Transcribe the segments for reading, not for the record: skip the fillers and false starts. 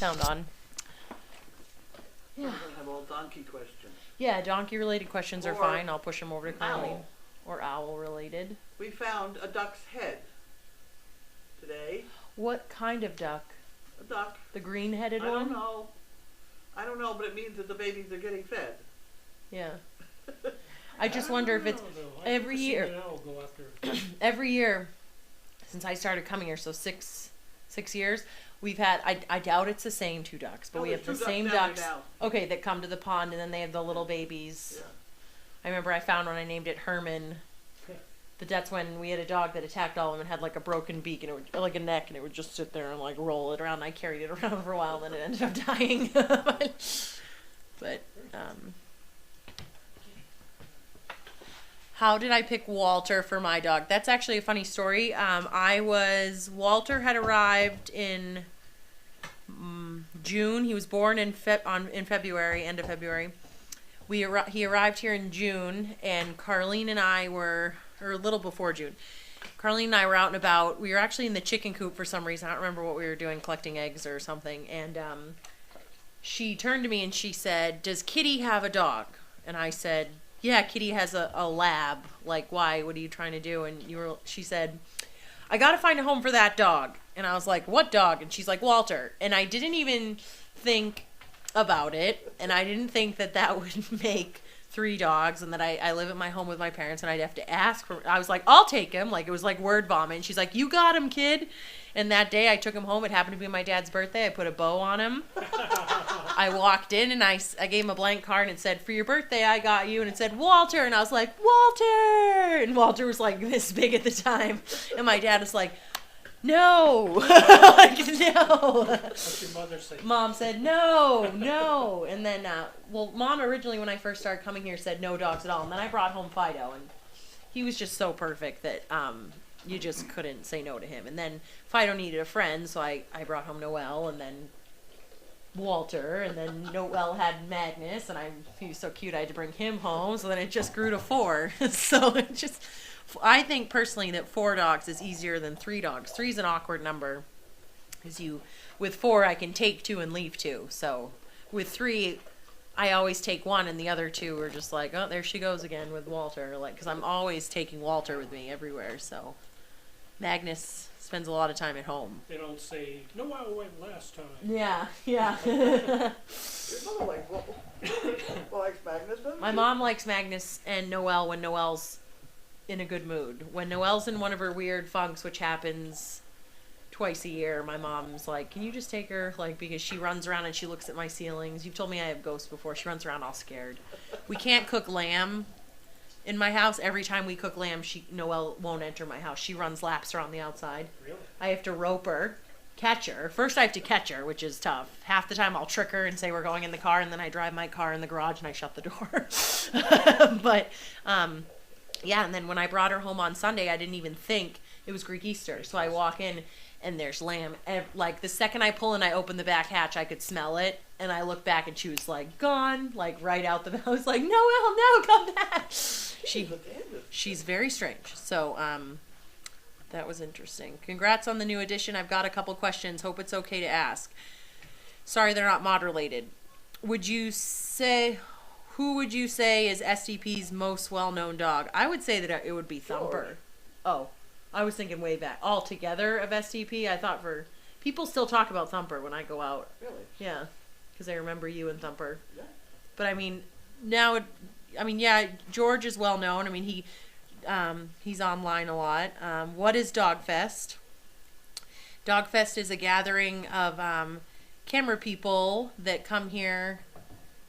sound on. Yeah. We're going to have all donkey questions. Yeah, donkey-related questions are Or fine. I'll push them over to Colleen. owl. Or owl-related. We found a duck's head today. What kind of duck? A duck. The green-headed I one? don't know. I don't know, but it means that the babies are getting fed. Yeah. I just wonder if it's every year. Every year since I started coming here, so six years, we've had. I doubt it's the same two ducks, but we have the same ducks. Okay, that come to the pond, and then they have the little babies. Yeah. I remember I found one. I named it Herman. But that's when we had a dog that attacked all of them and had like a broken beak and it would, like a neck, and it would just sit there and like roll it around. And I carried it around for a while, and then it ended up dying. but how did I pick Walter for my dog? That's actually a funny story. Walter had arrived in June. He was born in February, end of February. He arrived here in June, and Carlene and I were, or a little before June. Carlene and I were out and about. We were actually in the chicken coop for some reason. I don't remember what we were doing, collecting eggs or something. And she turned to me and she said, "Does Kitty have a dog?" And I said, "Yeah, Kitty has a lab. Like, why? What are you trying to do?" And she said, "I got to find a home for that dog." And I was like, "What dog?" And she's like, "Walter." And I didn't even think about it, and I didn't think that would make 3 dogs, and that I live at my home with my parents, and I'd have to ask for. I was like, "I'll take him." Like, it was like word vomit. And she's like, "You got him, kid." And that day I took him home. It happened to be my dad's birthday. I put a bow on him. I walked in and I gave him a blank card and it said, "For your birthday, I got you." And it said, "Walter." And I was like, "Walter." And Walter was like this big at the time. And my dad was like, "No." Like, no. What's your mother say? Mom said, no. And then, Mom originally, when I first started coming here, said no dogs at all. And then I brought home Fido, and he was just so perfect that you just couldn't say no to him. And then Fido needed a friend, so I brought home Noel, and then Walter, and then Noel had Magnus, and he was so cute I had to bring him home. So then it just grew to 4. So it just... I think personally that 4 dogs is easier than 3 dogs. 3 is an awkward number. With 4, I can take 2 and leave 2. So with 3, I always take 1, and the other 2 are just like, "Oh, there she goes again with Walter." Like, because I'm always taking Walter with me everywhere. So Magnus spends a lot of time at home. They don't say, "No, I went last time." Yeah. Your mother likes Magnus, doesn't My she? mom likes Magnus and Noel when Noel's in a good mood. When Noelle's in one of her weird funks, which happens twice a year, my mom's like, "Can you just take her?" Like, because she runs around and she looks at my ceilings. You've told me I have ghosts before. She runs around all scared. We can't cook lamb in my house. Every time we cook lamb, Noelle won't enter my house. She runs laps around the outside. Really? I have to rope her, catch her. First I have to catch her, which is tough. Half the time I'll trick her and say we're going in the car, and then I drive my car in the garage and I shut the door. But, yeah, and then when I brought her home on Sunday, I didn't even think it was Greek Easter. So I walk in, and there's lamb. Like, the second I pull and I open the back hatch, I could smell it. And I looked back, and she was, like, gone, like, right out the... I was like, "Noelle, no, come back." She's very strange. So, that was interesting. Congrats on the new edition. I've got a couple questions. Hope it's okay to ask. Sorry they're not mod-related. Who would you say is SDP's most well-known dog? I would say that it would be Thumper. Oh, I was thinking way back. Altogether of SDP, I thought people still talk about Thumper when I go out. Really? Yeah, because I remember you and Thumper. Yeah. But I mean, yeah, George is well-known. I mean, he's online a lot. What is Dogfest? Dogfest is a gathering of camera people that come here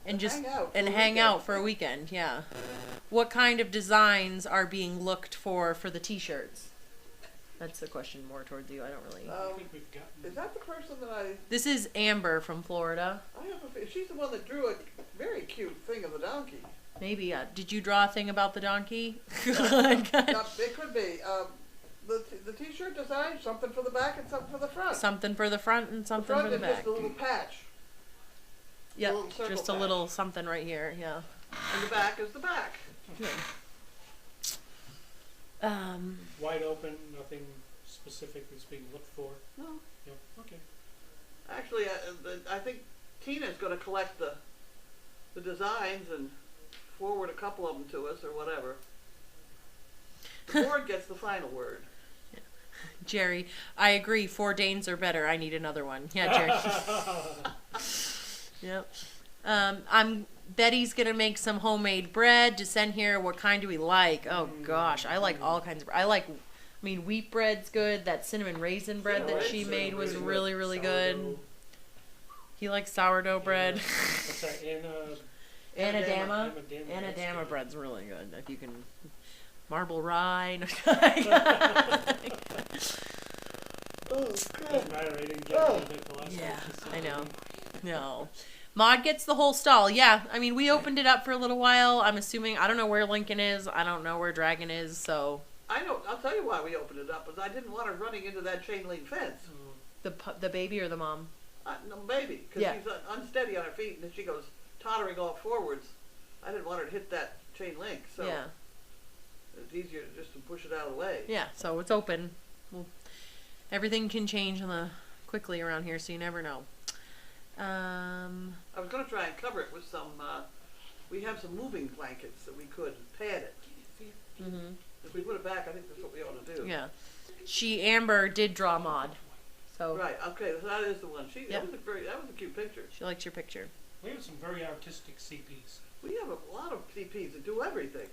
and just hang out for a weekend. Yeah. What kind of designs are being looked for the t-shirts? That's a question more towards you. I don't really. I think we've gotten... Is that the person that This is Amber from Florida. she's the one that drew a very cute thing of the donkey. Maybe. Did you draw a thing about the donkey? It could be. The t-shirt design, something for the back and something for the front. Something for the front and something for the back. Just a little patch. Yep, just a little something right here, yeah. And the back is the back. Yeah. Wide open, nothing specific is being looked for? No. Okay. Actually, actually, I think Tina's going to collect the designs and forward a couple of them to us or whatever. The board gets the final word. Jerry, I agree. 4 Danes are better. I need another one. Yeah, Jerry. Yep. Betty's gonna make some homemade bread to send here. What kind do we like? Oh gosh, I like all kinds of. Wheat bread's good. That cinnamon raisin bread that she made was really, really good. He likes sourdough bread. What's that? Anadama. Anadama. Anadama bread's really good. If you can, marble rye. Doesn't matter, I didn't get it the last Yeah, time she said I know. it. No. Maud gets the whole stall. Yeah, we opened it up for a little while. I'm assuming, I don't know where Lincoln is. I don't know where Dragon is, so. I know. I'll tell you why we opened it up. Is I didn't want her running into that chain link fence. The baby or the mom? No, baby, because Yeah. she's unsteady on her feet, and then she goes tottering off forwards. I didn't want her to hit that chain link, so Yeah. it's easier just to push it out of the way. Yeah, so it's open. Well, everything can change quickly around here, so you never know. I was going to try and cover it with some. We have some moving blankets that we could pad it. Mm-hmm. If we put it back, I think that's what we ought to do. Yeah. Amber did draw Maud. So Right. Okay. So that is the one. Yep. That was a cute picture. she likes your picture. We have some very artistic CPs. We have a lot of CPs that do everything.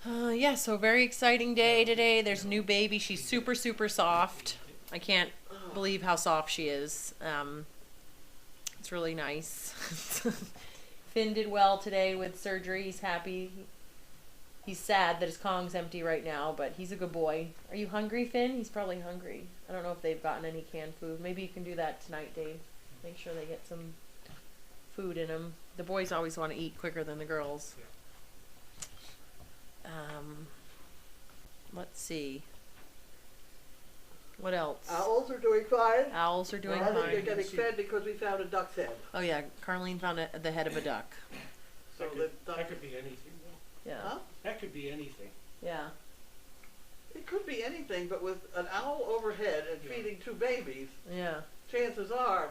Yeah, so very exciting day today. There's a new baby. She's super, super soft. I can't believe how soft she is. It's really nice. Finn did well today with surgery. He's happy. He's sad that his Kong's empty right now, but he's a good boy. Are you hungry, Finn? He's probably hungry. I don't know if they've gotten any canned food. Maybe you can do that tonight, Dave. Make sure they get some food in them. The boys always want to eat quicker than the girls. Let's see. What else? Owls are doing fine. Owls are doing I think they're fine. getting fed because we found a duck's head. Oh yeah, Carlene found the head of a duck. So That could be anything, though. Yeah. Huh? That could be anything. Yeah. It could be anything, but with an owl overhead and feeding 2 babies, Yeah. chances are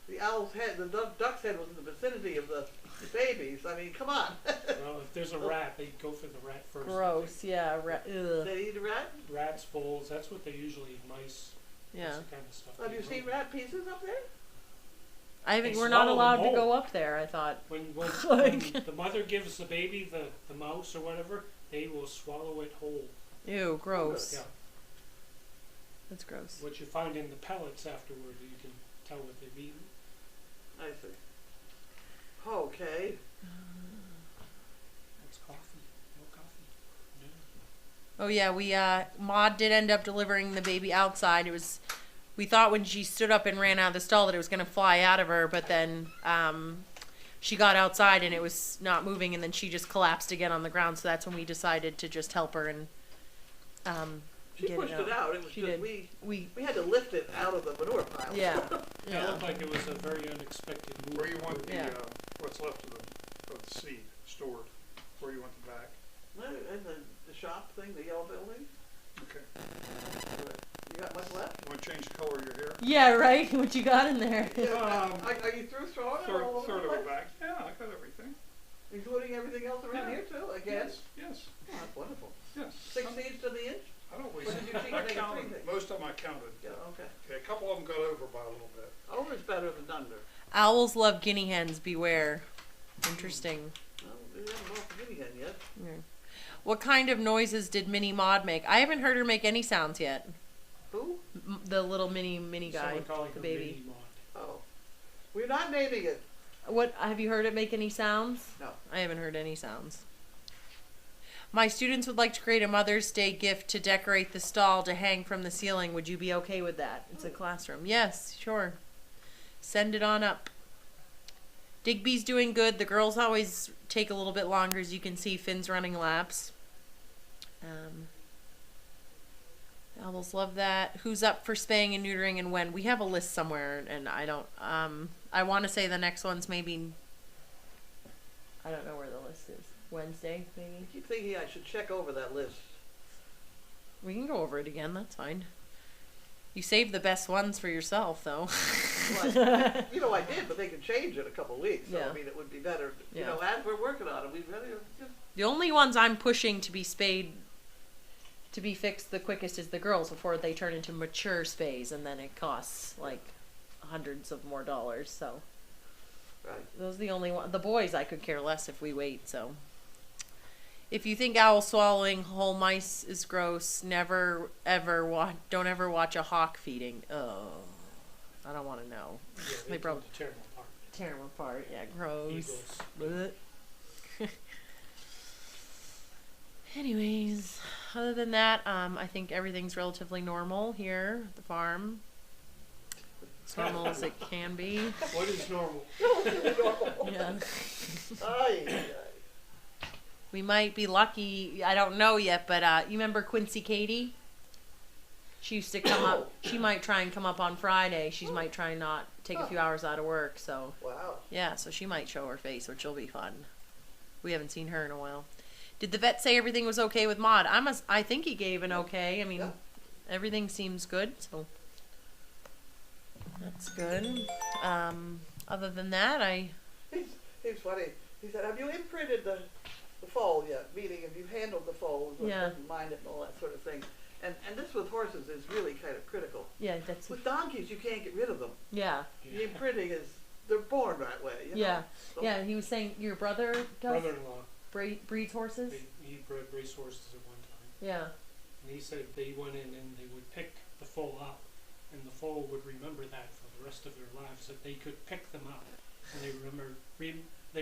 the owl's head, the duck's head was in the vicinity of the babies. I mean, come on. Well, if there's a rat, they go for the rat first. I Gross. Yeah. Ugh. They eat a rat? think. Rats, voles, that's what they usually eat. Mice. Yeah. That's the kind of stuff. Have they you eat. seen rat pieces up there? We're not swallow allowed them to go whole. up there. I thought. When Like- the mother gives the baby the mouse or whatever, they will swallow it whole. Ew. Gross. Yeah. That's gross. What you find in the pellets afterward, you can tell what they've eaten. I see. Okay. That's coffee. No coffee. Oh yeah, Maud did end up delivering the baby outside. We thought when she stood up and ran out of the stall that it was gonna fly out of her, but then she got outside and it was not moving, and then she just collapsed again on the ground. So that's when we decided to just help her and She get pushed it out. It was She just did. we We had to lift it out of the manure pile. yeah Yeah, it yeah looked like it was a very unexpected move. Where you want the, Yeah. what's left of the seed stored, where you want the back. In the shop thing, the yellow building. Okay. You got much left? You want to change the color of your hair? yeah right. What you got in there? Are you through throwing it all over Third the of it place? back. Yeah, I got everything. Including everything else around Yeah. here too, again? Yes. Oh, that's wonderful. Yes. 6 seeds to the inch? I don't waste What did you cheat I and make it counted. 3 things? Most of them I counted. Yeah, okay. Okay, a couple of them got over by a little bit. Over's better than under. Owls love guinea hens. Beware. Interesting. Well, we haven't lost the guinea hen yet. Yeah. What kind of noises did Mini Maud make? I haven't heard her make any sounds yet. Who? The little mini guy, Someone calling the her baby. Mini Mod. Oh. We're not naming it. What have you heard it make any sounds? No. I haven't heard any sounds. My students would like to create a Mother's Day gift to decorate the stall to hang from the ceiling. Would you be okay with that? It's a classroom. Yes, sure. Send it on up. Digby's doing good. The girls always take a little bit longer, as you can see. Finn's running laps. Owls love that. Who's up for spaying and neutering and when? We have a list somewhere, and I don't. I want to say the next one's maybe. I don't know where the list is. Wednesday, maybe. I keep thinking I should check over that list. We can go over it again. That's fine. You saved the best ones for yourself, though. Well, you know, I did, but they could change in a couple of weeks. So Yeah. I mean, it would be better. You Yeah. know, as we're working on it, we really just. The only ones I'm pushing to be spayed, to be fixed the quickest, is the girls before they turn into mature spays, and then it costs like hundreds of more dollars. So Right. those are the only one. The boys I could care less if we wait. So if you think owl swallowing whole mice is gross, never ever don't ever watch a hawk feeding. Oh, I don't want to know. Yeah, They broke- tend to tear them apart. Tear them apart. Yeah, gross. Eagles. Blech. Anyways, other than that, I think everything's relatively normal here at the farm. As normal as it can be. What is normal? Yeah. Aye, aye. We might be lucky. I don't know yet, but you remember Quincy Katie? She used to come up. She might try and come up on Friday. She might try and not take a few hours out of work. So Wow. yeah, so she might show her face, which will be fun. We haven't seen her in a while. Did the vet say everything was okay with Maud? I think he gave an okay. I mean, Yeah. everything seems good, so that's good. Other than that, He's funny. He said, "Have you imprinted the foal yet? Meaning, have you handled the foal? Yeah. Doesn't mind it and all that sort of thing." And this with horses is really kind of critical. yeah, that's With donkeys, you can't get rid of them. yeah, The imprinting is they're born that way. You know? yeah, So- yeah. He was saying your brother does Brother-in-law, breeds horses. he bred race horses at one time. Yeah, And he said they went in and they would pick the foal up, and the foal would remember that for the rest of their lives, that they could pick them up. And they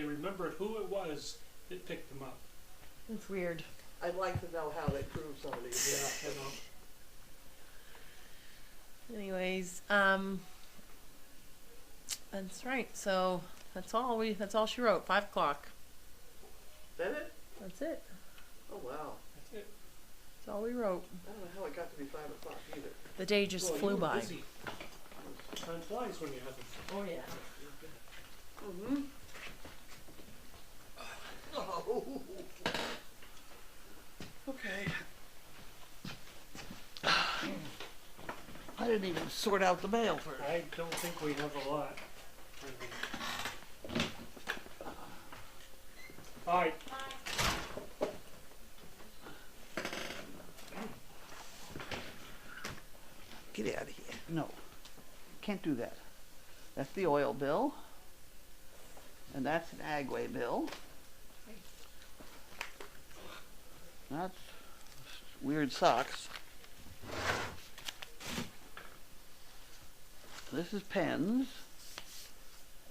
remembered who it was that picked them up. it's weird. I'd like to know how they prove some of these. Yeah, you know. Anyways, that's right. So that's all she wrote. 5 o'clock. Is that it? That's it. Oh wow. That's it. That's all we wrote. I don't know how it got to be 5 o'clock either. The day just Well, you flew were by. busy. Time flies when you're having fun. Oh yeah. Mm-hmm. Oh. Okay. I didn't even sort out the mail first. I don't think we have a lot. Bye. Get out of here. No. Can't do that. That's the oil bill. And that's an Agway bill. That's weird socks. This is pens.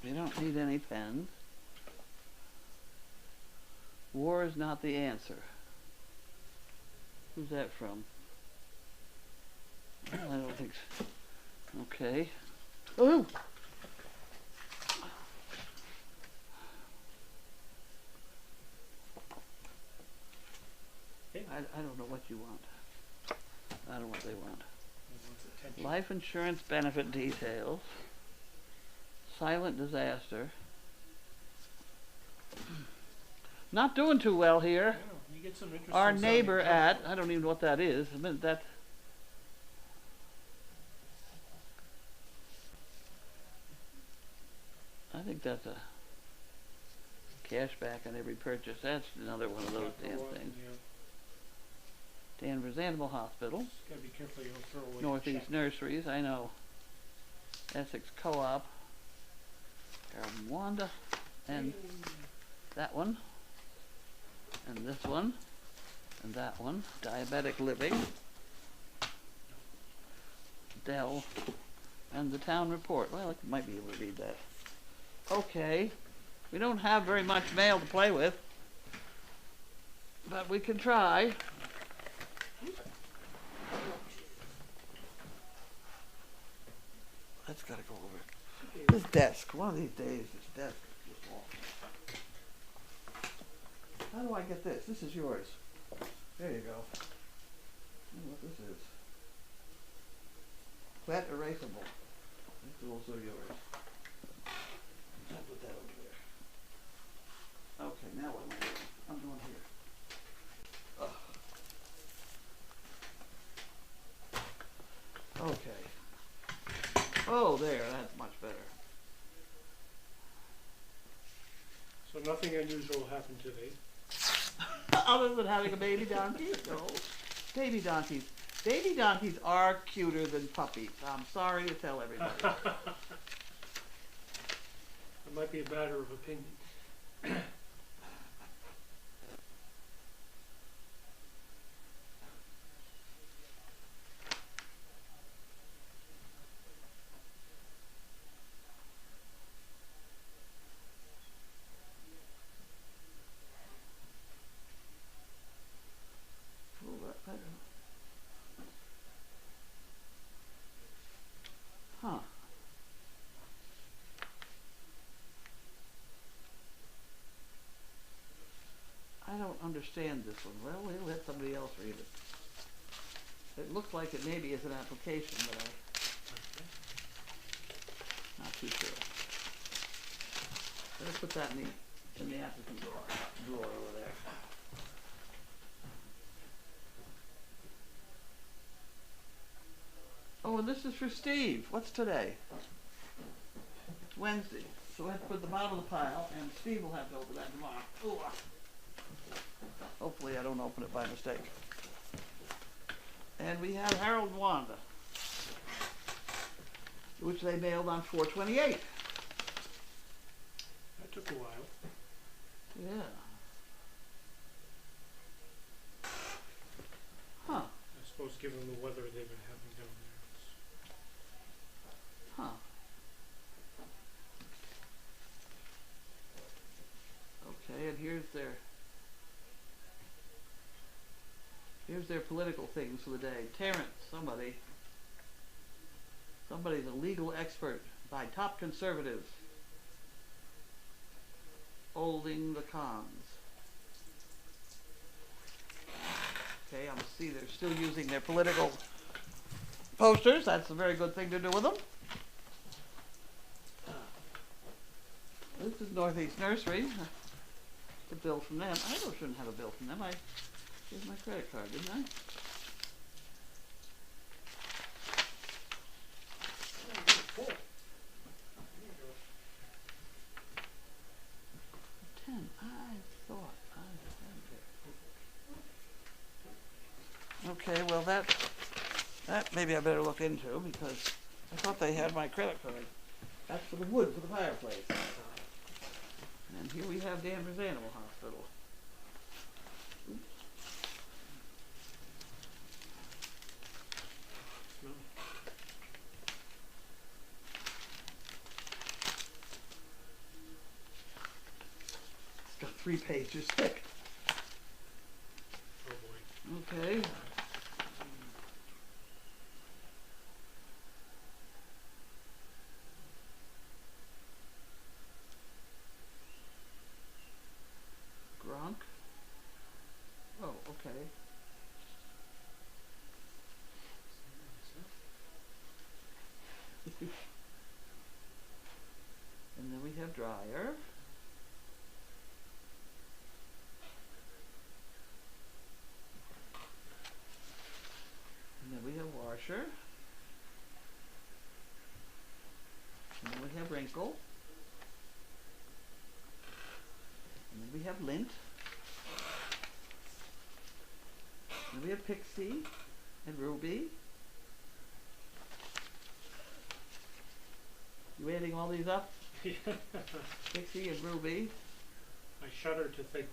We don't need any pens. War is not the answer. Who's that from? I don't think so. Okay. Oh! I don't know what you want. I don't know what they want. Life insurance benefit details. Silent disaster. Not doing too well here. Yeah, you get some interesting Our sounding neighbor at, commercials. I don't even know what that is. I mean, that. I think that's a cash back on every purchase. That's another one of those Not the damn one, things. yeah. Danvers Animal Hospital. Just gotta be careful you don't throw away the Northeast check. Nurseries, I know. Essex Co-op. Wanda. And that one. And this one. And that one. Diabetic Living. Dell. And the Town Report. Well, I might be able to read that. Okay. We don't have very much mail to play with. But we can try. That's gotta go over. This desk, one of these days, this desk is just awful. How do I get this? This is yours. There you go. I don't know what this is. Flat erasable. This is also yours. I'll put that over there. Okay, now what am I doing? I'm doing here. Ugh. Okay. Oh, there, that's much better. So nothing unusual happened today. Other than having a baby donkey? No. Baby donkeys. Baby donkeys are cuter than puppies. I'm sorry to tell everybody. That might be a matter of opinion. Huh. I don't understand this one. Well, we'll let somebody else read it. It looks like it maybe is an application, but I'm not too sure. Let's put that in the applicant drawer over there. Oh, and this is for Steve. What's today? It's Wednesday. So we have to put it at the bottom of the pile, and Steve will have to open that tomorrow. Ooh. Hopefully I don't open it by mistake. And we have Harold and Wanda, which they mailed on 4/28. That took a while. Yeah. Huh. I suppose given the weather they've been having down there. Huh. Okay, and here's their political things for the day. Terrence, somebody's a legal expert by top conservatives holding the cons. Okay, I'm see they're still using their political posters. That's a very good thing to do with them. This is Northeast Nursery. The bill from them. I shouldn't have a bill from them. I gave my credit card, didn't I? Okay, well that maybe I better look into because I thought they had my credit card. That's for the wood for the fireplace. And here we have Danvers Animal Hospital. Oops. No. It's got 3 pages thick. Oh boy. Okay. Gronk. Oh, okay. And then we have dryer. And then we have washer. And then we have wrinkle. And then we have lint. And then we have pixie and ruby. You adding all these up? Pixie and ruby. I shudder to think.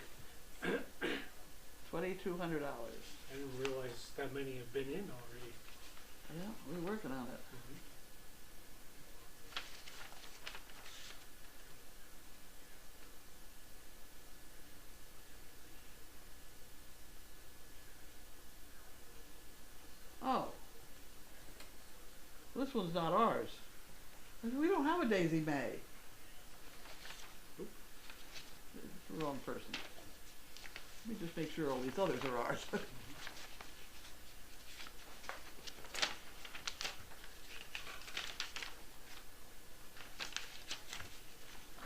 $2,200. I didn't realize that many have been in already. Yeah, we're working on it. Oh. This one's not ours. We don't have a Daisy May. Oop. It's the wrong person. Let me just make sure all these others are ours.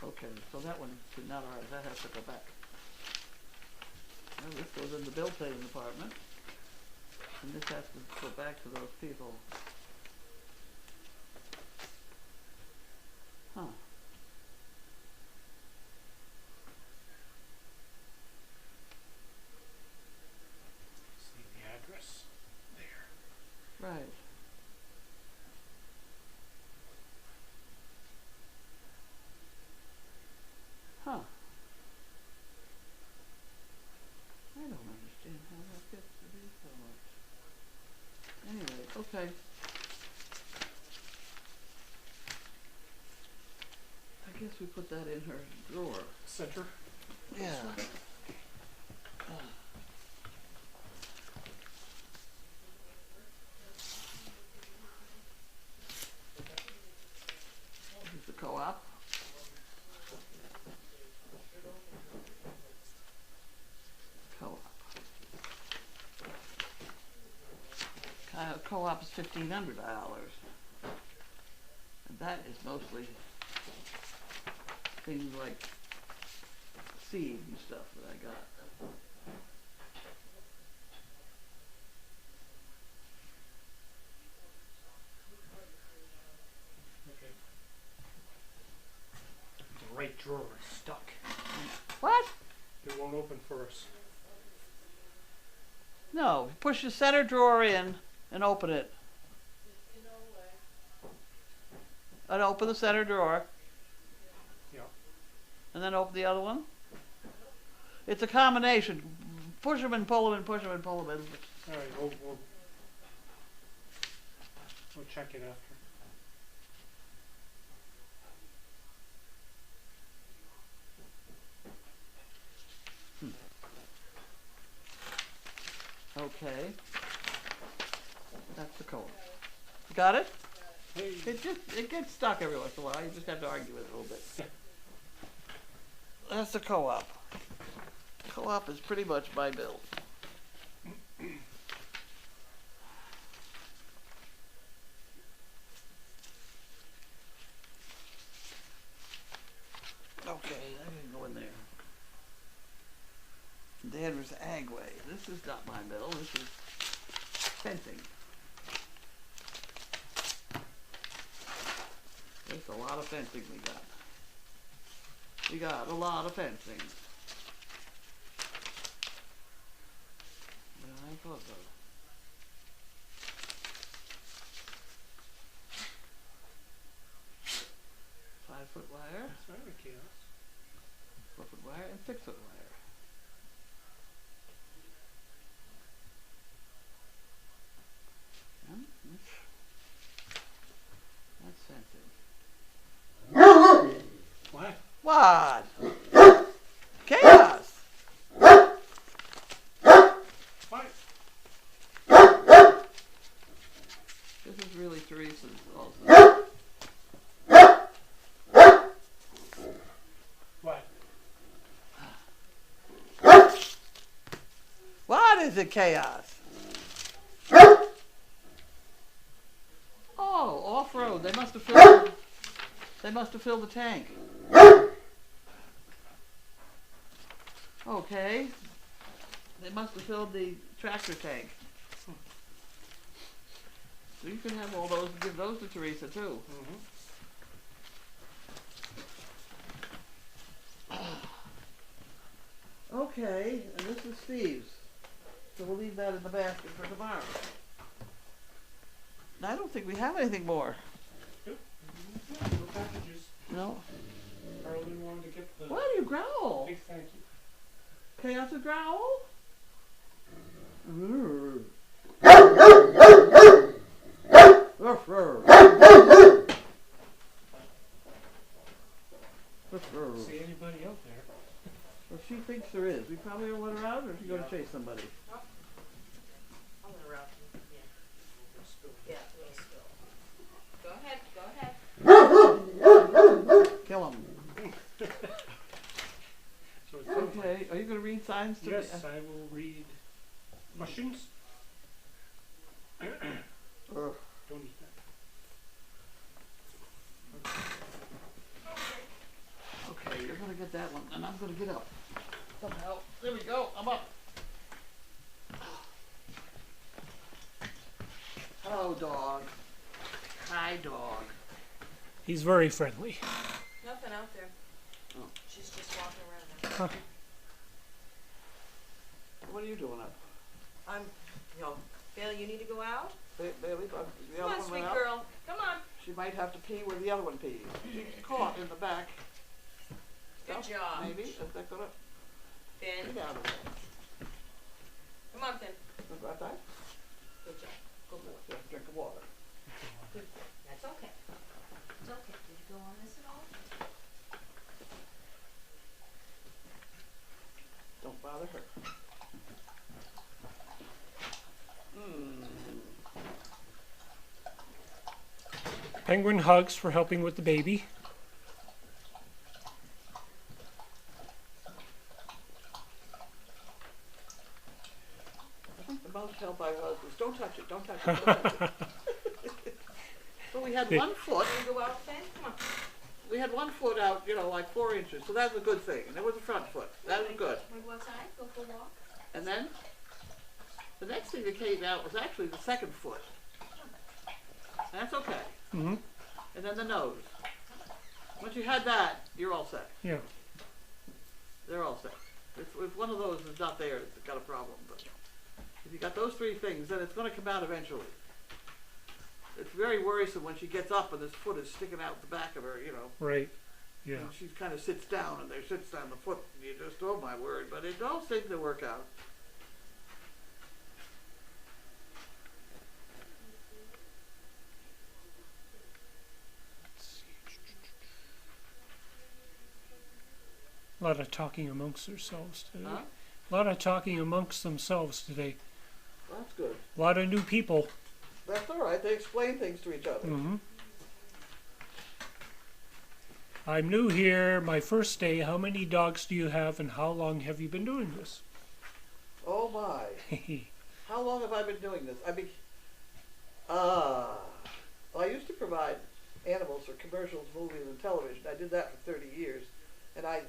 Okay, so that one is not ours. That has to go back. Well, this goes in the bill paying department. And this has to go back to those people. Okay. I guess we put that in her drawer. Center. Yeah. This is the co-op. Co-op. Co-op is $1,500. And that is mostly things like seed and stuff that I got. Okay. The right drawer is stuck. What? It won't open for us. No, push the center drawer in and open it. And open the center drawer. Yeah. And then open the other one. It's a combination. Push them and pull them and push them and pull them in. All right, we'll check it after. Okay. That's the co-op. Got it? Hey. It gets stuck every once in a while. You just have to argue with it a little bit. That's the co-op. Co-op is pretty much my bill. Okay, I can go in there. Danvers Agway. This is not my bill. This is fencing. There's a lot of fencing we got. We got a lot of fencing. Yeah, I thought so. Five-foot wire, That's not a chaos. 4-foot wire, and 6-foot wire. That's fencing. What? What? Chaos! What? This is really Teresa's also. What? What is it, chaos? Oh, off-road. They must have filled. They must have filled the tank. Okay. They must have filled the tractor tank. So you can have all those and give those to Teresa too. Okay, and this is Steve's. So we'll leave that in the basket for tomorrow. And I don't think we have anything more. Nope. No packages. No. Carolyn wanted to get the Why do you growl? big thank you. Chaos a growl? See anybody out there? Well, she thinks there is. We probably don't let her out, or is she going to chase somebody? I'll let her out. Yeah, a little spill. Go ahead. Kill him. So it sounds like, Okay, are you going to read signs to yes, me? I will read questions. Ugh. Don't eat that. Okay, you're going to get that one, and I'm going to get up. Somehow. There we go. I'm up. Hello, dog. Hi, dog. He's very friendly. Nothing out there. Oh. She's just walking around now. What are you doing up? Bailey, you need to go out? Bailey, the Come other on, one sweet went out? girl. Come on. She might have to pee where the other one pees. She's caught in the back. Good Stuff, job. Maybe. Is that gonna Finn. get out of there? Come on, Finn. Is that right? Good job. Good boy. Yeah. drink of water. That's okay. It's okay. Did you go on this at all? Don't bother her. Penguin hugs for helping with the baby. I think the most help I was don't touch it, don't touch it, don't touch it. But we had one foot. Go out then? Come on. We had one foot out, you know, like 4 inches, so that was a good thing. And there was a front foot. That was good. Want to go outside? Go for a walk? And then the next thing that came out was actually the second foot. And that's okay. Mm-hmm. And then the nose. Once you had that, you're all set. Yeah. They're all set. If one of those is not there, it's got a problem. But if you got those 3 things, then it's going to come out eventually. It's very worrisome when she gets up and this foot is sticking out the back of her, you know. Right. Yeah. And she kind of sits down and there sits on the foot and you just, oh my word. But it all seems to work out. A lot of talking amongst themselves today. Huh? A lot of talking amongst themselves today. Well, that's good. A lot of new people. That's all right. They explain things to each other. Mm-hmm. I'm new here, my first day. How many dogs do you have and how long have you been doing this? Oh my. How long have I been doing this? Well, I used to provide animals for commercials, movies, and television. I did that for 30 years. And I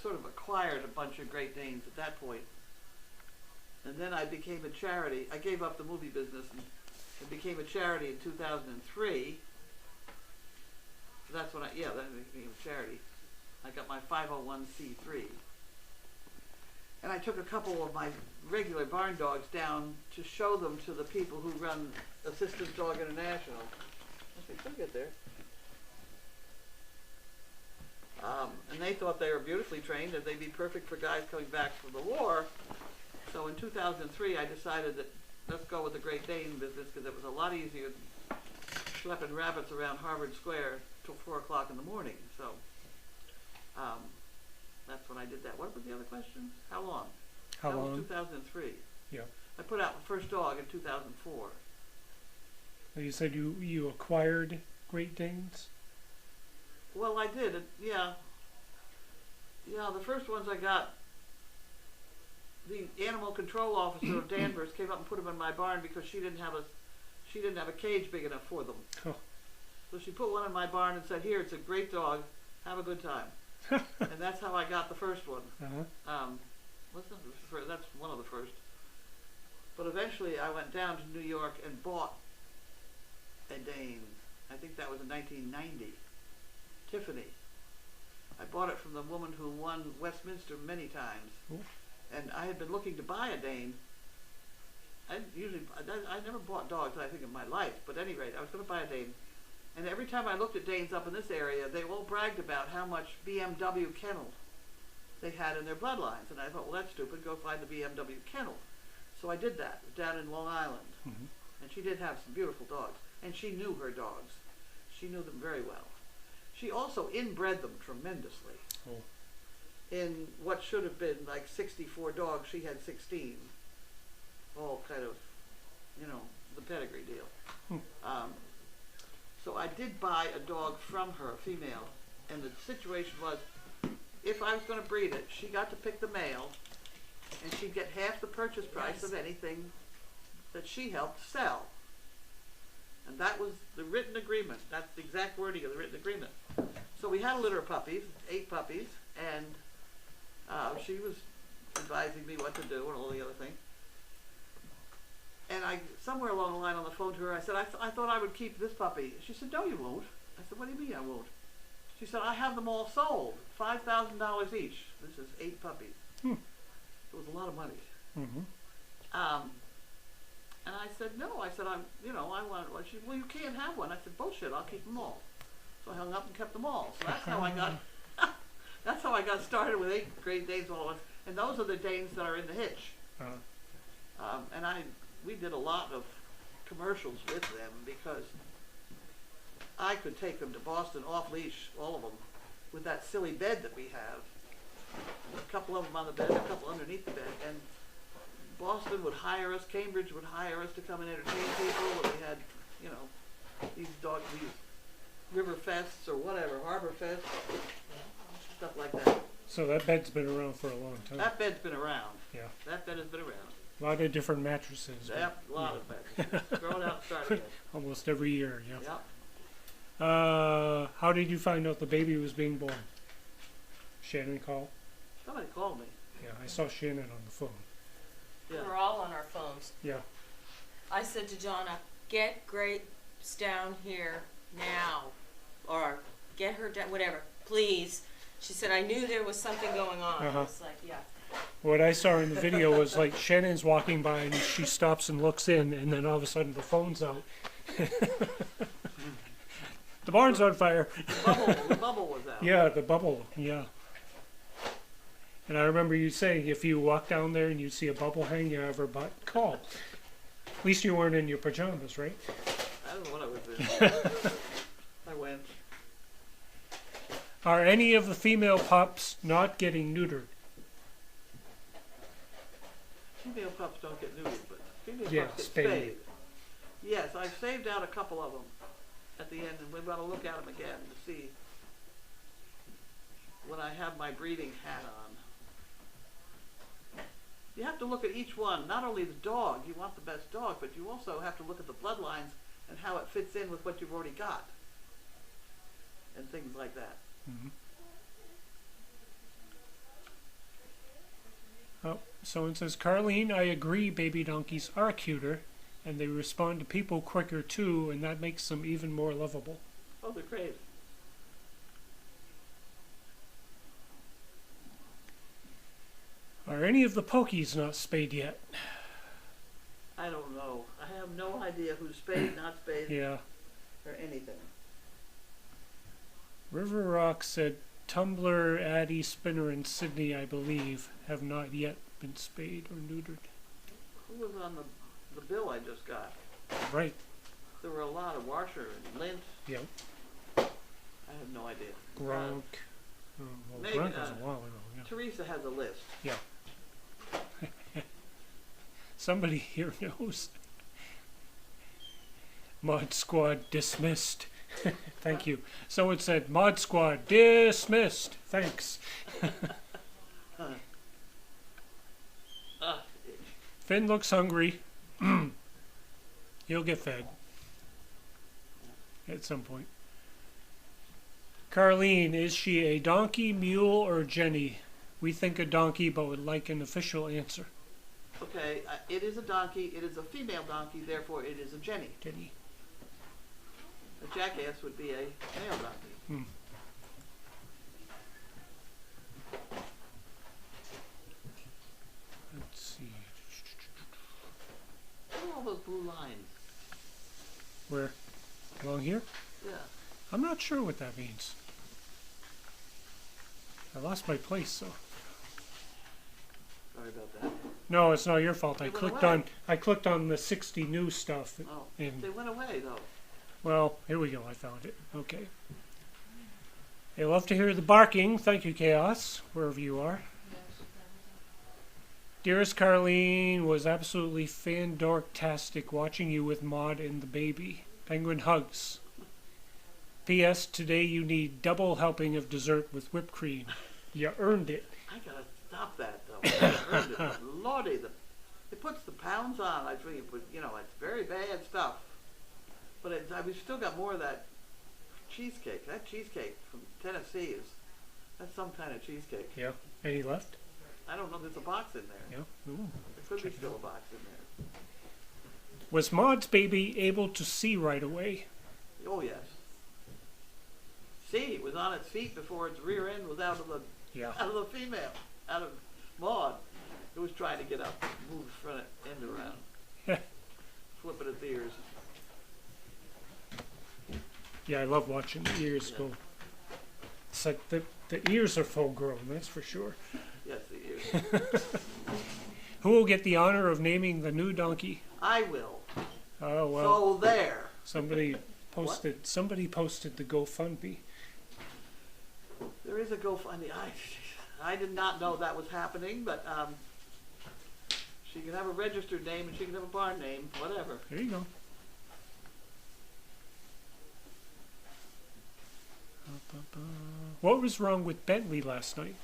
sort of acquired a bunch of Great Danes at that point. And then I became a charity. I gave up the movie business and became a charity in 2003. So that's when then I became a charity. I got my 501c3. And I took a couple of my regular barn dogs down to show them to the people who run Assistance Dog International. I think they'll get there. And they thought they were beautifully trained and they'd be perfect for guys coming back from the war. So in 2003, I decided that let's go with the Great Dane business because it was a lot easier than schlepping rabbits around Harvard Square till 4 o'clock in the morning. So that's when I did that. What was the other question? How long? How that long? was 2003. Yeah. I put out the first dog in 2004. You said you acquired Great Danes? Well, I did. Yeah. Yeah, the first ones I got, the animal control officer of Danvers came up and put them in my barn because she didn't have a cage big enough for them. Oh. So she put one in my barn and said, "Here, it's a great dog. Have a good time." And that's how I got the first one. Uh-huh. That's one of the first. But eventually I went down to New York and bought a Dane. I think that was in 1990. Tiffany. I bought it from the woman who won Westminster many times. Ooh. And I had been looking to buy a Dane. I never bought dogs, I think, in my life. But at any rate, I was going to buy a Dane. And every time I looked at Danes up in this area, they all bragged about how much BMW kennel they had in their bloodlines. And I thought, well, that's stupid. Go find the BMW kennel. So I did that down in Long Island. Mm-hmm. And she did have some beautiful dogs. And she knew her dogs. She knew them very well. She also inbred them tremendously. Oh. In what should have been like 64 dogs, she had 16. All kind of, the pedigree deal. So I did buy a dog from her, a female, and the situation was, if I was going to breed it, she got to pick the male, and she'd get half the purchase price of anything that she helped sell. And that was the written agreement. That's the exact wording of the written agreement. So we had a litter of puppies, 8 puppies, and she was advising me what to do and all the other things. And somewhere along the line on the phone to her, I said, I thought I would keep this puppy. She said, no, you won't. I said, what do you mean I won't? She said, I have them all sold, $5,000 each. This is 8 puppies. It was a lot of money. Mm-hmm. And I said, no. I said, I want one. She said, well, you can't have one. I said, bullshit, I'll keep them all. So I hung up and kept them all. So that's how I got, that's how I got started with 8 Great Danes all at once. And those are the Danes that are in the hitch. Uh-huh. And we did a lot of commercials with them because I could take them to Boston off leash, all of them, with that silly bed that we have. A couple of them on the bed, a couple underneath the bed, and Boston would hire us, Cambridge would hire us to come and entertain people, and we had, you know, these river fests or whatever, harbor fests, stuff like that. So that bed's been around for a long time. That bed's been around. Yeah. That bed has been around. A lot of different mattresses. Yep, a lot of beds. Throw it out and start again. Almost every year, yeah. Yep. How did you find out the baby was being born? Shannon called? Somebody called me. Yeah, I saw Shannon on the phone. Yeah. We're all on our phones. Yeah. I said to Jonna, get grapes down here now. Or get her down, whatever, please. She said, I knew there was something going on. I was like, yeah. What I saw in the video was like Shannon's walking by and she stops and looks in, and then all of a sudden the phone's out. The barn's on fire. The bubble was out. Yeah, the bubble, yeah. And I remember you saying if you walk down there and you see a bubble hanging out of her butt, call. At least you weren't in your pajamas, right? I don't know what I was in. I went. Are any of the female pups not getting neutered? Female pups don't get neutered, but female Yeah, pups get spayed. spayed. Yes, I've saved out a couple of them at the end, and we're going to look at them again to see when I have my breeding hat on. You have to look at each one, not only the dog, you want the best dog, but you also have to look at the bloodlines and how it fits in with what you've already got, and things like that. Mm-hmm. Oh, someone says, Carlene, I agree baby donkeys are cuter, and they respond to people quicker too, and that makes them even more lovable. Oh, they're great. Are any of the pokies not spayed yet? I don't know. I have no idea who's spayed, not spayed, Yeah. or anything. River Rock said Tumbler, Addie, Spinner, and Sydney, I believe, have not yet been spayed or neutered. Who was on the bill I just got? Right. There were a lot of Washer and Lint. Yep. I have no idea. Gronk. Well, maybe, Gronk was a while ago. Yeah. Teresa has a list. Yeah. Somebody here knows. Mod Squad dismissed. Thank you. Someone said, Mod Squad dismissed. Thanks. Finn looks hungry. He'll get fed. At some point. Carlene, is she a donkey, mule, or Jenny? We think a donkey, but would like an official answer. Okay, it is a donkey. It is a female donkey, therefore it is a Jenny. Jenny. A jackass would be a male donkey. Hmm. Let's see. What are all those blue lines? Where? Along here? Yeah. I'm not sure what that means. I lost my place, so. Sorry about that. No, it's not your fault. They I went clicked away. on the 60 news stuff. Oh, And they went away though. well, here we go. I found it. Okay. I love to hear the barking. Thank you, Chaos, wherever you are. Dearest Carlene, was absolutely fan-dorktastic watching you with Maud and the baby. Penguin hugs. P.S. Today you need double helping of dessert with whipped cream. You earned it. I gotta stop that though. I heard it. Lordy, it puts the pounds on. I think it you know, it's very bad stuff. But we've still got more of that cheesecake. That cheesecake from Tennessee that's some kind of cheesecake. Yeah. Any left? I don't know. There's a box in there. Yeah. Ooh. There could be still a box in there. Was Maud's baby able to see right away? Oh yes. See, it was on its feet before its rear end was out of the female, out of Maud. It was trying to get up, move its front end around, flipping its ears. Yeah, I love watching the ears go. It's like the ears are full grown, that's for sure. Yes, the ears. Who will get the honor of naming the new donkey? I will. Oh well. So there. Somebody posted the GoFundMe. There is a GoFundMe. I did not know that was happening, but she can have a registered name and she can have a barn name, whatever. There you go. What was wrong with Bentley last night?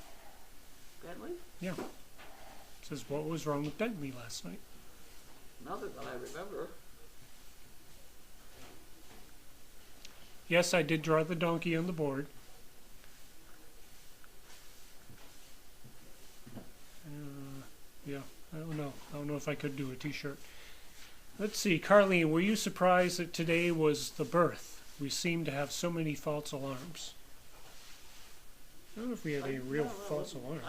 Bentley? Yeah. It says what was wrong with Bentley last night? Nothing that I remember. Yes, I did draw the donkey on the board. Yeah, I don't know. I don't know if I could do a t-shirt. Let's see, Carlene, were you surprised that today was the birth? We seem to have so many false alarms. I don't know if we had any real false alarms.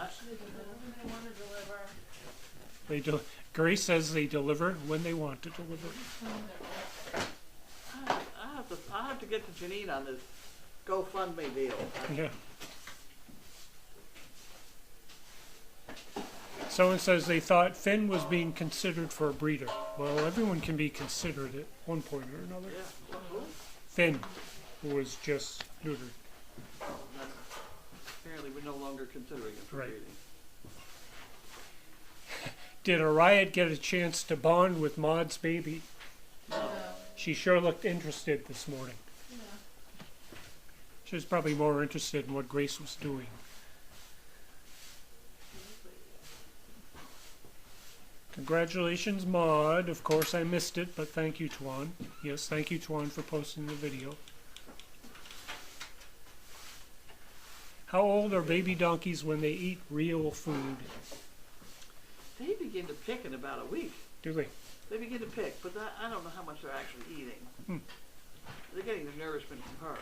They do. Grace says they deliver when they want to deliver. I have to get to Janine on this GoFundMe deal. Yeah. Someone says they thought Finn was being considered for a breeder. Well, everyone can be considered at one point or another. Yeah. Finn, who was just neutered. Apparently we're no longer considering it for Right. breeding. Did Riot get a chance to bond with Maud's baby? No. She sure looked interested this morning. She was probably more interested in what Grace was doing. Congratulations, Maud. Of course, I missed it, but thank you, Tuan. Yes, thank you, Tuan, for posting the video. How old are baby donkeys when they eat real food? They begin to pick in about a week. Do they? They begin to pick, but I don't know how much they're actually eating. They're getting the nourishment from her.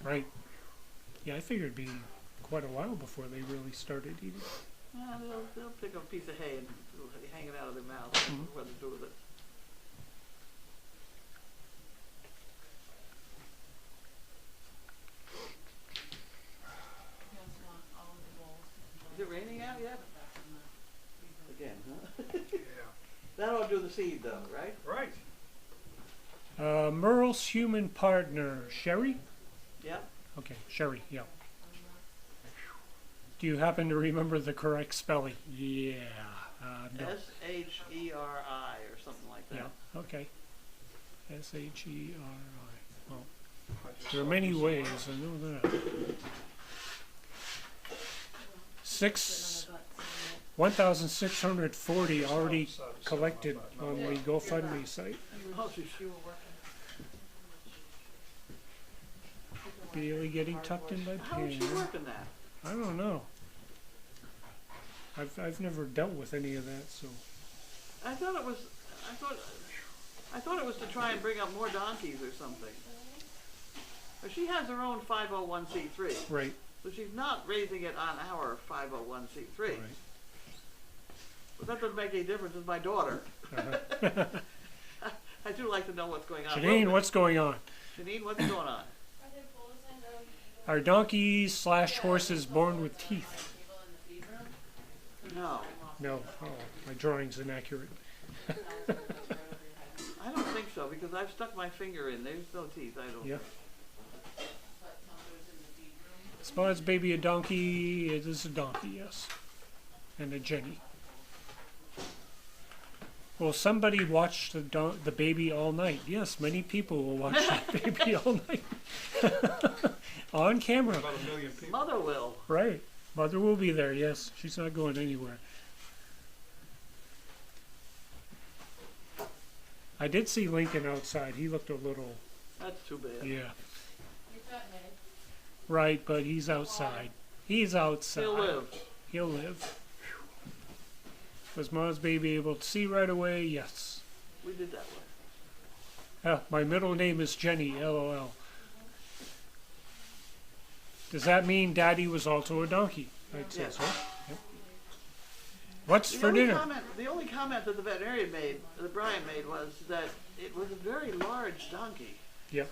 Right. Yeah, I figured it'd be quite a while before they really started eating. Yeah, they'll pick up a piece of hay and hang it out of their mouth. I don't know what to do with it. Is it raining out yet? Again, huh? Yeah. That ought to do the seed though, right? Right. Merle's human partner, Sherry? Yeah. Okay, Sherry, yeah. Do you happen to remember the correct spelling? Yeah. No. S-H-E-R-I or something like that. Yeah, okay. S-H-E-R-I. Well, I just there are saw many this. ways, I know that. 1,640 already collected on the GoFundMe site. Oh, she's Barely getting tucked in by How is she Pam. working that? I don't know. I've never dealt with any of that, so I thought it was to try and bring up more donkeys or something. But she has her own 501c3. right. So she's not raising it on our 501c3. Right. But that doesn't make any difference. It's my daughter. Uh-huh. I do like to know what's going on. Janine, what's going on? Janine, what's going on? Are donkeys / horses born with teeth? No, No. Oh, my drawing's inaccurate. I don't think so because I've stuck my finger in. There's no teeth. I don't. Yeah. Spawn's baby a donkey. It is a donkey, yes. And a Jenny. Well, somebody watched the baby all night. Yes, many people will watch that baby all night. On camera. About 1 million people. Mother will. Right. Mother will be there, yes. She's not going anywhere. I did see Lincoln outside. He looked a little, That's too bad. yeah. Right, but he's outside. He's outside. He'll live. He'll live. Was Ma's baby able to see right away? Yes. We did that one. My middle name is Jenny, LOL. Does that mean Daddy was also a donkey? I'd say Yes. so. Yep. What's for dinner? The only comment that the veterinarian made, that Brian made, was that it was a very large donkey. Yep.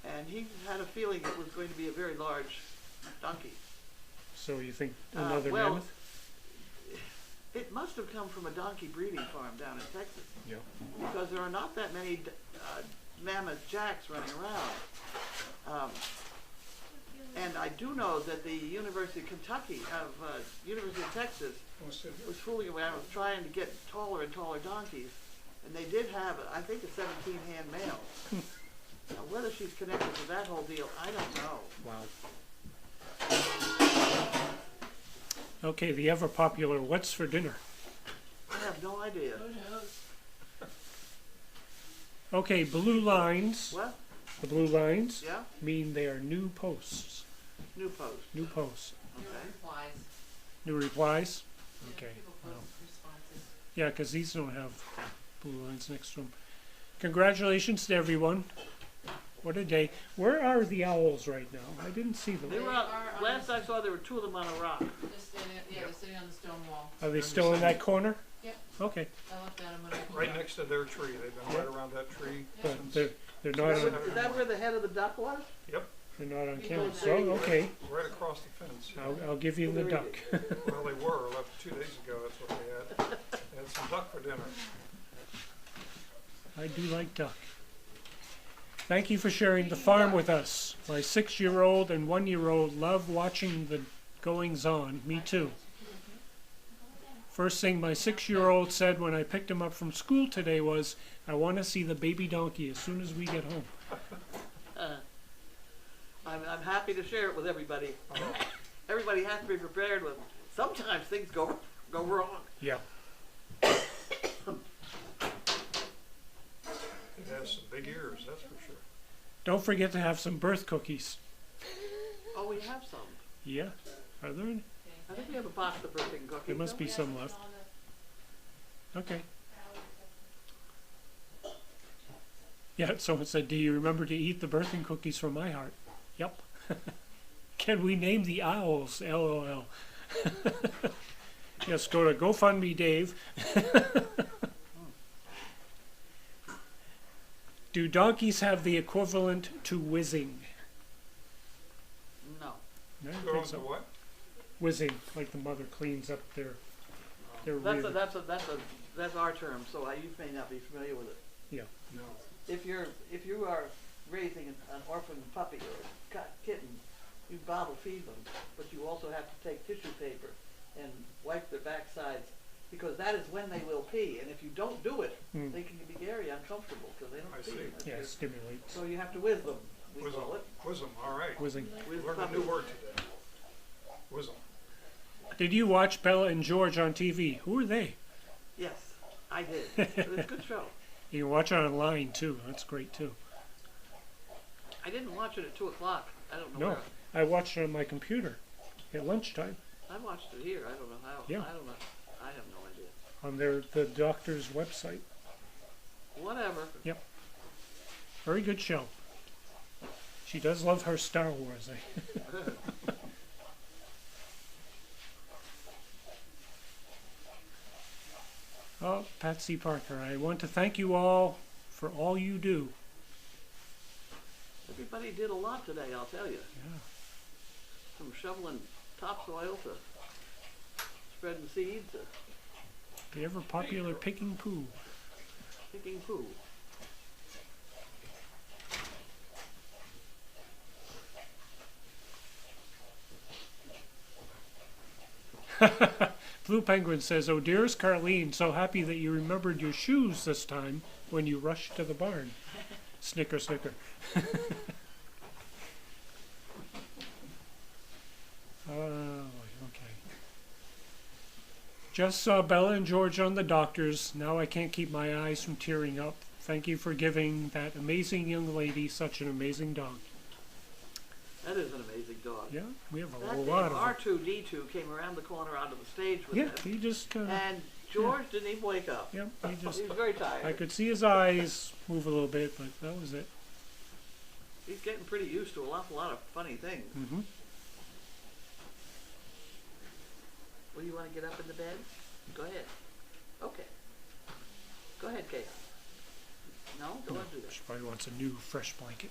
And he had a feeling it was going to be a very large donkey. So you think another well, mammoth? It must have come from a donkey breeding farm down in Texas. Yeah. Because there are not that many mammoth jacks running around. And I do know that the University of Kentucky, University of Texas, was fooling around with trying to get taller and taller donkeys. And they did have, I think, a 17-hand male. Now, whether she's connected to that whole deal, I don't know. Wow. Okay, the ever popular what's for dinner? I have no idea. Okay, blue lines. What? The blue lines Yeah? mean they are new posts. New post. New posts. Okay. New replies? Okay. People Well, post responses. yeah, because these don't have blue lines next to them. Congratulations to everyone. What a day. Where are the owls right now? I didn't see them. They were out, last I saw there were 2 of them on a rock. They're sitting on the stone wall. Are they still in that corner? Yep. Okay. I looked at them when I. Right next to their tree. They've been right around that tree. But they're not on, Is that where the head of the duck was? they're not on camera. So, okay. Right across the fence. I'll give you the duck. Well, they were. Left 2 days ago. That's what they had. They had some duck for dinner. I do like duck. Thank you for sharing the farm with us. My 6-year-old and 1-year-old love watching the goings on. Me too. First thing my 6-year-old said when I picked him up from school today was, I want to see the baby donkey as soon as we get home. I'm happy to share it with everybody. Everybody has to be prepared with. Sometimes things go wrong. Yeah. It has some big ears, that's for sure. Don't forget to have some birth cookies. Oh, we have some. Yeah. Are there any? I think we have a box of birthday cookies. There must be some left. Okay. Yeah, someone said, do you remember to eat the birthing cookies from my heart? Yep. Can we name the owls? LOL. Yes, go to GoFundMe, Dave. Do donkeys have the equivalent to whizzing? No. No, I Go don't think on to so. what? Whizzing, like the mother cleans up their rear. That's our term. So you may not be familiar with it. Yeah. No. If you are raising an orphan puppy or kitten, you bottle feed them, but you also have to take tissue paper and wipe their backsides because that is when they will pee. And if you don't do it, Mm. they can be very uncomfortable because they don't I pee. see. That's Yeah, it. stimulates. So you have to whiz them. We Whizzle. call it. Whizzle. All right. Whizzing. Whiz Learned a puppies. new word today. Whizzle. Did you watch Bella and George on TV? Who are they? Yes, I did. It's a good show. You can watch it online too. That's great too. I didn't watch it at 2 o'clock. I don't know No, where. I watched it on my computer at lunchtime I watched it here. I don't know how. Yeah. I don't know. I have no idea. on the doctor's website. Whatever. Very good show. She does love her Star Wars. Eh? Oh, Patsy Parker, I want to thank you all for all you do. Everybody did a lot today, I'll tell you. Yeah. From shoveling topsoil to spreading seeds to The ever popular picking poo. picking poo. Blue Penguin says, "Oh, dearest Carlene, so happy that you remembered your shoes this time when you rushed to the barn." Snicker, snicker. Oh, okay. Just saw Bella and George on the doctors. Now I can't keep my eyes from tearing up. Thank you for giving that amazing young lady such an amazing dog. That is an amazing dog. Yeah, we have a That lot of them. R2-D2 came around the corner onto the stage with Yeah, them. he just kind of. And George didn't even wake up. Yep, he just. He was very tired. I could see his eyes move a little bit, but that was it. He's getting pretty used to a lot of funny things. Mm-hmm. Well, you want to get up in the bed? Go ahead. Okay. Go ahead, Chaos. No? Don't want to do that. She probably wants a new, fresh blanket.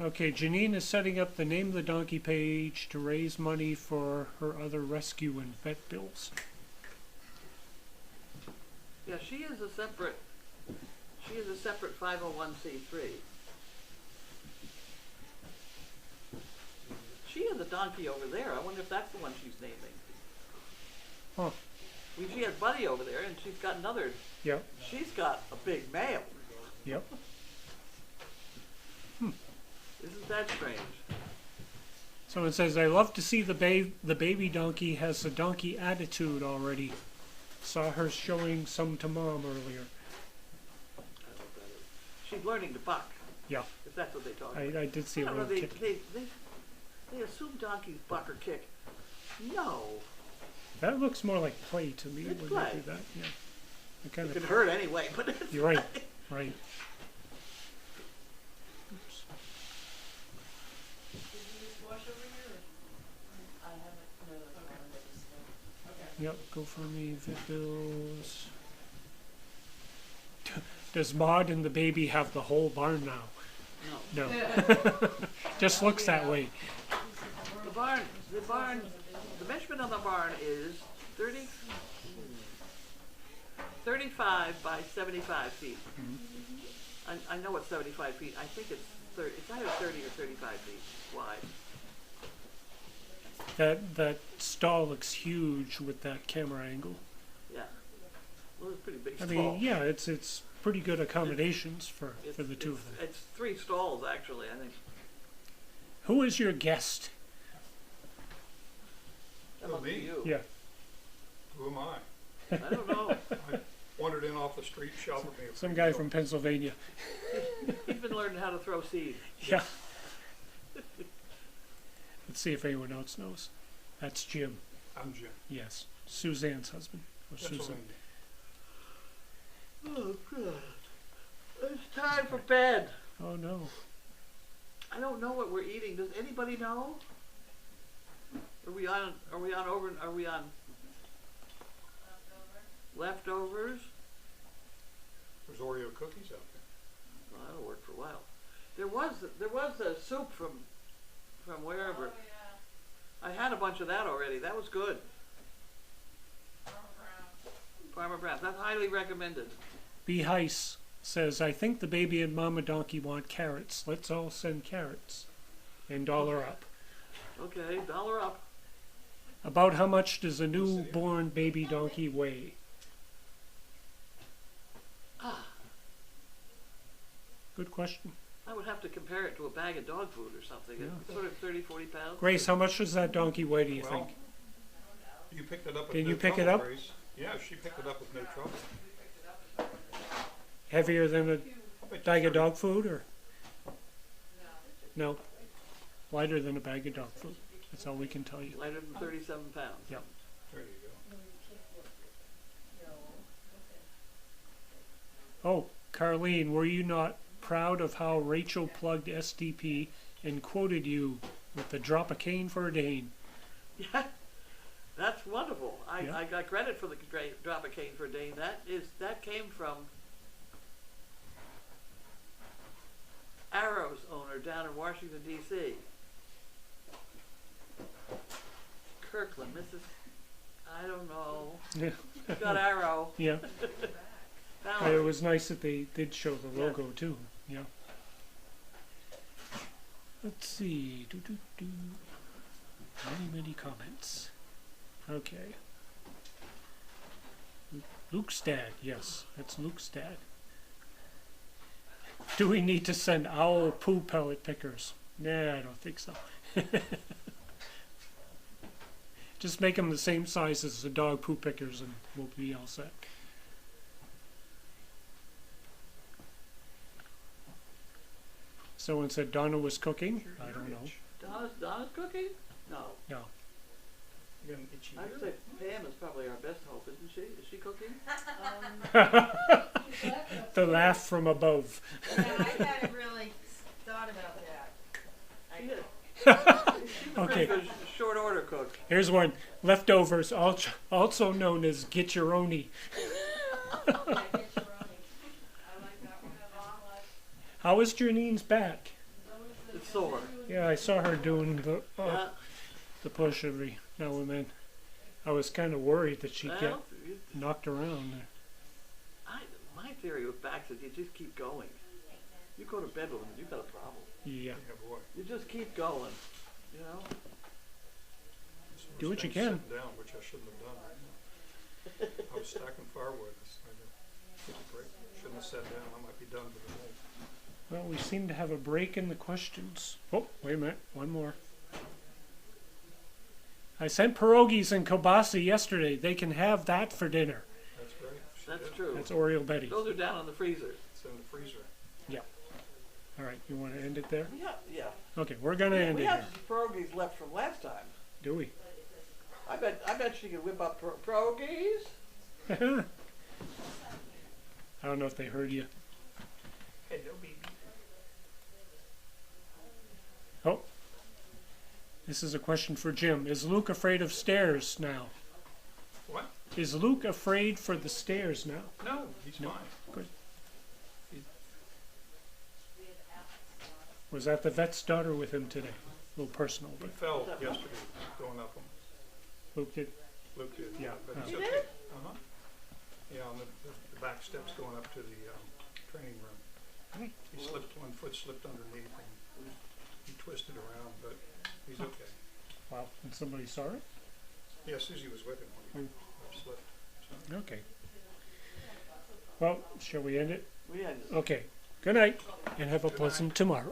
Okay, Janine is setting up the Name the Donkey page to raise money for her other rescue and vet bills. Yeah, she is a separate 501c3. She has a donkey over there. I wonder if that's the one she's naming. Huh. She has Buddy over there, and she's got another. Yep. She's got a big male. Yep. Isn't that strange? Someone says, I love to see the baby donkey has a donkey attitude already. Saw her showing some to Mom earlier. I don't know what that is. She's learning to buck. Yeah. If that's what they talk about. I did see a I don't know, little kick. they assume donkeys buck or kick. No. That looks more like play to me It's when play. they do that. Yeah. It kind It could of. hurt anyway, but it's You're right. Right. Oops. Yep. Go for me. Vet bills. Does Maud and the baby have the whole barn now? no. No. Just looks that way. The measurement on the barn is 35 by 75 feet. I know it's 75 feet. I think it's 30. It's either 30 or 35 feet wide. That stall looks huge with that camera angle. Yeah. Well, it's a pretty big I stall. mean, yeah, it's pretty good accommodations for the two of them. It's 3 stalls actually, I think. Who is your guest? That Who, must be me? you. Yeah. Who am I? I don't know. I wandered in off the street, shoveled me. a Some free guy meal. from Pennsylvania. He's been learning how to throw seed. Yeah. Let's see if anyone else knows. That's Jim. I'm Jim. Yes. Suzanne's husband. Or Susan. Pennsylvania. Oh, God. It's time for bed. Oh no. I don't know what we're eating. Does anybody know? Are we on leftovers? There's Oreo cookies out there. Well, that'll work for a while. There was a soup from wherever. I had a bunch of that already. That was good. Farmer Brown's. That's highly recommended. B. Heiss says, I think the baby and Mama Donkey want carrots. Let's all send carrots. And dollar up. Okay, $1 up. About how much does a newborn baby donkey weigh? Good question. I would have to compare it to a bag of dog food or something. Yeah. It's sort of 30, 40 pounds. Grace, how much does that donkey weigh, do you Well, think? you picked it up with Did no you pick it trouble, up? Grace. Yeah, she picked it up with no trouble. Heavier than a I bet bag you of dog food, or? No. Lighter than a bag of dog food. That's all we can tell you. Lighter than 37 pounds. Yep. There you go. Oh, Carlene, were you not proud of how Rachel plugged SDP and quoted you with the drop a cane for a Dane? Yeah, that's wonderful. Yeah. I got credit for the great drop a cane for a Dane. That came from Arrow's owner down in Washington D.C. Kirkland, Mrs. I don't know. Yeah. Got Arrow. Yeah. Found It it. was nice that they did show the Yeah. logo too. Yeah. Let's see. Many comments. Okay. Luke's dad. Yes, that's Luke's dad. Do we need to send owl poo pellet pickers? Nah, I don't think so. Just make them the same size as the dog poo pickers and we'll be all set. Someone said Donna was cooking. I don't know. Donna's cooking? No. No. You got an itchy I ear? would say Pam is probably our best hope, isn't she? Is she cooking? The laugh from above. Yeah, I hadn't really thought about that. She is. She's a Okay. pretty good short order cook. Here's one. Leftovers, also known as Gitcheroni. Yeah, get your own. I like that one a lot. How is Janine's back? It's sore. Yeah, I saw her doing Yeah. the push every now and then. I was kind of worried that she'd get Well, knocked around there. my theory with backs is you just keep going. You go to bed with them, you've got a problem. Yeah. Yeah, boy. You just keep going, you know? So Do what much you things can. sitting down, which I shouldn't have done right now. I was stacking firewood. I took a break. Shouldn't have sat down. I might be done for the day. Well, we seem to have a break in the questions. Oh, wait a minute. One more. I sent pierogies and kielbasa yesterday. They can have that for dinner. That's right. She That's did. true. That's Oriole Betty. Those are down in the freezer. It's in the freezer. All right, you want to end it there? Yeah. Okay, we're going to end We it have here. some pierogies left from last time. Do we? I bet she could whip up pierogies. I don't know if they heard you. Hello, baby. Oh, this is a question for Jim. Is Luke afraid of stairs now? What? Is Luke afraid for the stairs now? No, he's No. fine. Good. Was that the vet's daughter with him today? A little personal, He but fell yesterday going up them. Luke did. Luke did. Yeah. But Oh. it's He okay. did? Uh-huh. Yeah, on the back steps going up to the training room. Right. He slipped, one foot slipped underneath and he twisted around, but he's okay. Wow. And somebody saw it? Yeah, Susie was with him when he slipped. So. Okay. Well, shall we end it? We had Okay. Good night, and have a Good night. pleasant tomorrow.